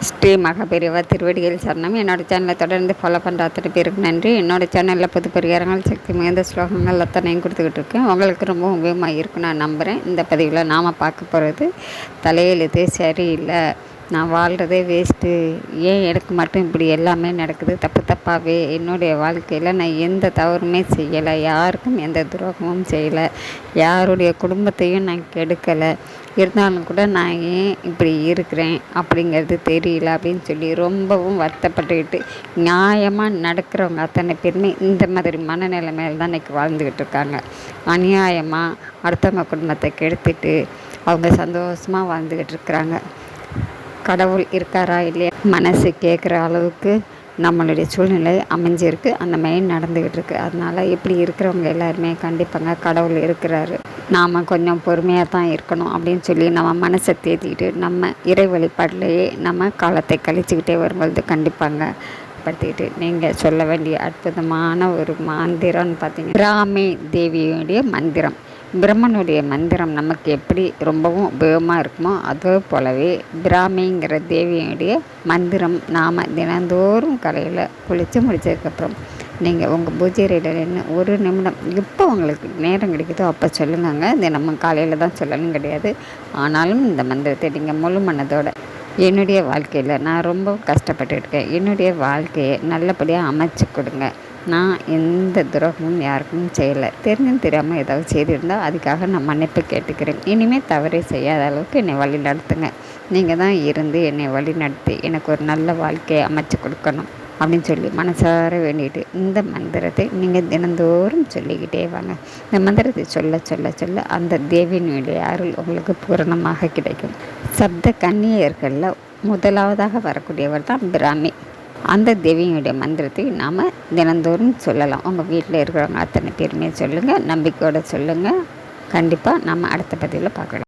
ஸ்ரீ மகாபெரிவா திருவடிகள் சரணம். என்னோடய சேனலை தொடர்ந்து ஃபாலோ பண்ணுற அத்தனை பேருக்கு நன்றி. என்னோடய சேனலில் புது பரிகாரங்கள், சக்தி மிகுந்த ஸ்லோகங்கள் அத்தனையும் கொடுத்துக்கிட்டு இருக்கேன். உங்களுக்கு ரொம்ப உபயோகமாக இருக்குன்னு நான் நம்புகிறேன். இந்த பதிவில் நாம் பார்க்க போகிறது தலையெழுத்து சரியில்லை, நான் வாழ்கிறதே வேஸ்ட்டு, ஏன் எனக்கு மட்டும் இப்படி எல்லாமே நடக்குது தப்பு தப்பாகவே, என்னுடைய வாழ்க்கையில் நான் எந்த தவறுமே செய்யலை, யாருக்கும் எந்த துரோகமும் செய்யலை, யாருடைய குடும்பத்தையும் நான் கெடுக்கலை, இருந்தாலும் கூட நான் ஏன் இப்படி இருக்கிறேன் அப்படிங்கிறது தெரியல அப்படின்னு சொல்லி ரொம்பவும் வருத்தப்பட்டுக்கிட்டு நியாயமாக நடக்கிறவங்க அத்தனை பேருமே இந்த மாதிரி மனநிலைமையில் தான் இன்றைக்கி வாழ்ந்துக்கிட்டு இருக்காங்க. அநியாயமாக அடுத்தவங்க குடும்பத்தை கெடுத்துட்டு அவங்க சந்தோஷமாக வாழ்ந்துக்கிட்டு இருக்கிறாங்க. கடவுள் இருக்காரா இல்லையா மனசு கேட்குற அளவுக்கு நம்மளுடைய சூழ்நிலை அமைஞ்சிருக்கு, அந்த மாதிரி நடந்துக்கிட்டு இருக்குது. அதனால் இப்படி இருக்கிறவங்க எல்லாருமே கண்டிப்பாங்க கடவுள் இருக்கிறாரு, நாம் கொஞ்சம் பொறுமையாக தான் இருக்கணும் அப்படின்னு சொல்லி நம்ம மனசை தேத்திக்கிட்டு நம்ம இறை வழிபாட்டிலேயே நம்ம காலத்தை கழிச்சுக்கிட்டே வரும்பொழுது கண்டிப்பாங்க படுத்திக்கிட்டு நீங்கள் சொல்ல வேண்டிய அற்புதமான ஒரு மந்திரம்னு பார்த்தீங்கன்னா பிராமி தேவியுடைய மந்திரம். பிரம்மனுடைய மந்திரம் நமக்கு எப்படி ரொம்பவும் உபயோகமாக இருக்குமோ அதே போலவே பிராமிங்கிற தேவியுடைய மந்திரம் நாம் தினந்தோறும் காலையில் குளித்து முடித்ததுக்கப்புறம் நீங்கள் உங்கள் பூஜை அறையில் நின்று ஒரு நிமிடம் எப்போ உங்களுக்கு நேரம் கிடைக்குதோ அப்போ சொல்லுங்கங்க. தினமும் காலையில் தான் சொல்லணும் கிடையாது. ஆனாலும் இந்த மந்திரத்தை நீங்கள் முழு மனதோட என்னுடைய வாழ்க்கையில் நான் ரொம்ப கஷ்டப்பட்டுருக்கேன், என்னுடைய வாழ்க்கையை நல்லபடியாக அமைச்சு கொடுங்க, நான் எந்த துரோகமும் யாருக்கும் செய்யலை, தெரிஞ்சும் தெரியாமல் ஏதாவது செய்திருந்தால் அதுக்காக நான் மன்னிப்பு கேட்டுக்கிறேன், இனிமேல் தவறே செய்யாத அளவுக்கு என்னை வழி நடத்துங்க, நீங்கள் தான் இருந்து என்னை வழி நடத்தி எனக்கு ஒரு நல்ல வாழ்க்கையை அமைச்சு கொடுக்கணும் அப்படின்னு சொல்லி மனசார வேண்டிட்டு இந்த மந்திரத்தை நீங்கள் தினந்தோறும் சொல்லிக்கிட்டே வாங்க. இந்த மந்திரத்தை சொல்ல சொல்ல சொல்ல அந்த தேவியினுடைய அருள் உங்களுக்கு பூரணமாக கிடைக்கும். சப்த கன்னியர்களில் முதலாவதாக வரக்கூடியவர் தான் பிராமி. அந்த தேவியுடைய மந்திரத்தை நாம் தினந்தோறும் சொல்லலாம். உங்கள் வீட்டில் இருக்கிறவங்க அத்தனை பேருமே சொல்லுங்கள், நம்பிக்கையோடு சொல்லுங்கள். கண்டிப்பாக நம்ம அடுத்த பதிவில் பார்க்கலாம்.